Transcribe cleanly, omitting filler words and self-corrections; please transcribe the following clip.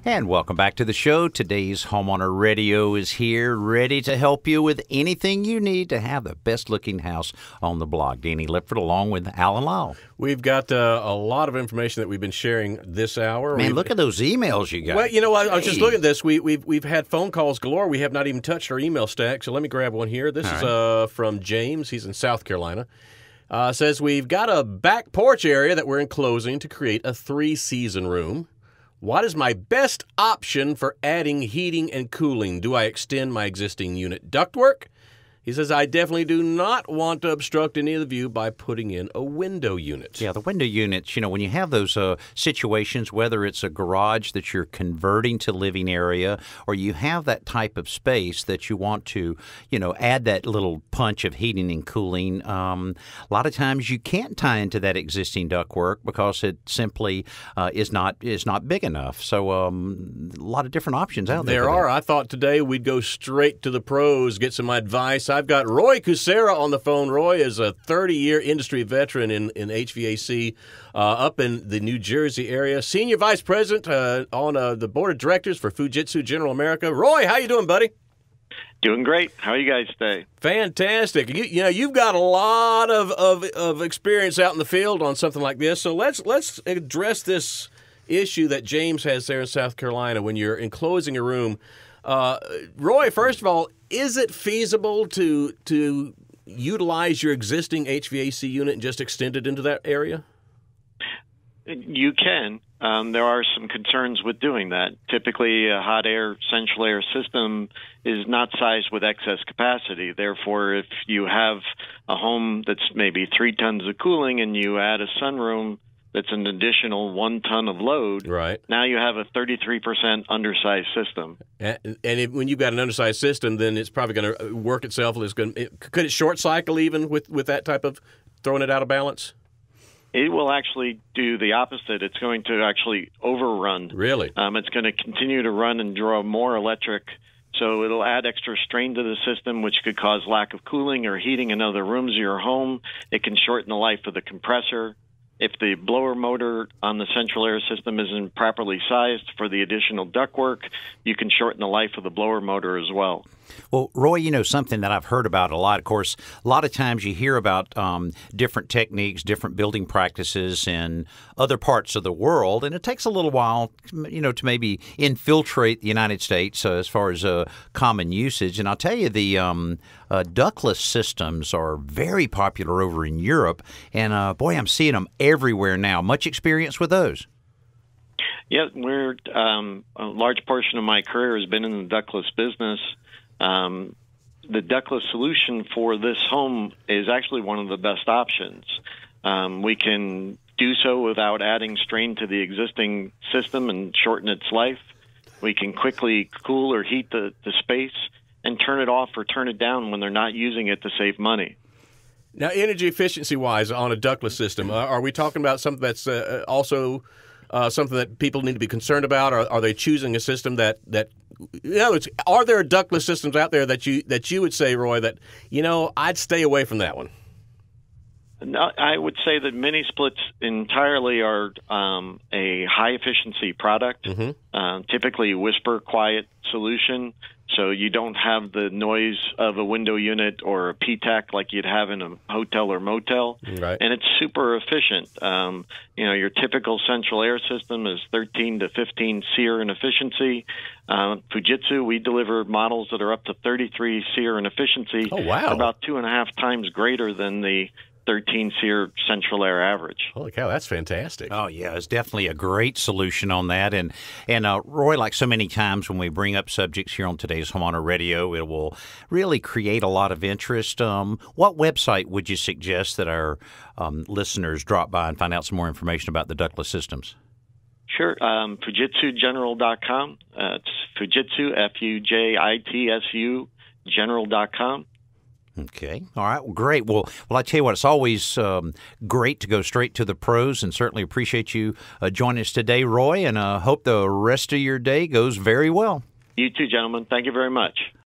And welcome back to the show. Today's Homeowner Radio is here, ready to help you with anything you need to have the best-looking house on the block. Danny Lipford along with Alan Lyle. We've got a lot of information that we've been sharing this hour. Man, look at those emails you got. Well, you know, I was just looking at this. We've had phone calls galore. We have not even touched our email stack, so let me grab one here. This is from James. He's in South Carolina. Says, we've got a back porch area that we're enclosing to create a 3-season room. What is my best option for adding heating and cooling? Do I extend my existing unit ductwork? He says, I definitely do not want to obstruct any of the view by putting in a window unit. Yeah, the window units, you know, when you have those situations, whether it's a garage that you're converting to living area or you have that type of space that you want to, you know, add that little punch of heating and cooling, a lot of times you can't tie into that existing ductwork because it simply is not big enough. So a lot of different options out there. There are. I thought today we'd go straight to the pros, get some advice. I've got Roy Kucera on the phone. Roy is a 30-year industry veteran in HVAC up in the New Jersey area. Senior Vice President on the Board of Directors for Fujitsu General America. Roy, how you doing, buddy? Doing great. How are you guys today? Fantastic. You know, you've got a lot of experience out in the field on something like this. So let's address this issue that James has there in South Carolina when you're enclosing a room. Roy, first of all, is it feasible to utilize your existing HVAC unit and just extend it into that area? You can. There are some concerns with doing that. Typically, a hot air, central air system is not sized with excess capacity. Therefore, if you have a home that's maybe 3 tons of cooling and you add a sunroom that's an additional 1 ton of load, right? Now you have a 33% undersized system. And when you've got an undersized system, then it's probably going to work itself. Could it short cycle even with that type of throwing it out of balance? It will actually do the opposite. It's going to actually overrun. Really? It's going to continue to run and draw more electric. So it'll add extra strain to the system, which could cause lack of cooling or heating in other rooms of your home. It can shorten the life of the compressor. If the blower motor on the central air system isn't properly sized for the additional ductwork, you can shorten the life of the blower motor as well. Well, Roy, you know, something that I've heard about a lot, of course, a lot of times you hear about different techniques, different building practices in other parts of the world, and it takes a little while, you know, to maybe infiltrate the United States as far as common usage. And I'll tell you, the ductless systems are very popular over in Europe, and boy, I'm seeing them everywhere now. Much experience with those? Yeah, a large portion of my career has been in the ductless business. The ductless solution for this home is actually one of the best options. We can do so without adding strain to the existing system and shorten its life. We can quickly cool or heat the space and turn it off or turn it down when they're not using it to save money. Now, energy efficiency-wise on a ductless system, are we talking about something that's also something that people need to be concerned about? Or are they choosing a system that in other words, are there ductless systems out there that you would say, Roy, that, you know, I'd stay away from that one? No, I would say that mini splits entirely are a high-efficiency product, typically whisper quiet solution, so you don't have the noise of a window unit or a PTAC like you'd have in a hotel or motel. Right. And it's super efficient. You know, your typical central air system is 13 to 15 SEER in efficiency. Fujitsu, we deliver models that are up to 33 SEER in efficiency. Oh, wow. About 2.5 times greater than the 13 SEER central air average. Holy cow, that's fantastic. Oh, yeah, it's definitely a great solution on that. And Roy, like so many times when we bring up subjects here on today's Homeowner Radio, it will really create a lot of interest. What website would you suggest that our listeners drop by and find out some more information about the ductless systems? Sure. FujitsuGeneral.com. It's Fujitsu, Fujitsu, general.com. Okay. All right. Well, great. Well, I tell you what, it's always great to go straight to the pros, and certainly appreciate you joining us today, Roy, and hope the rest of your day goes very well. You too, gentlemen. Thank you very much.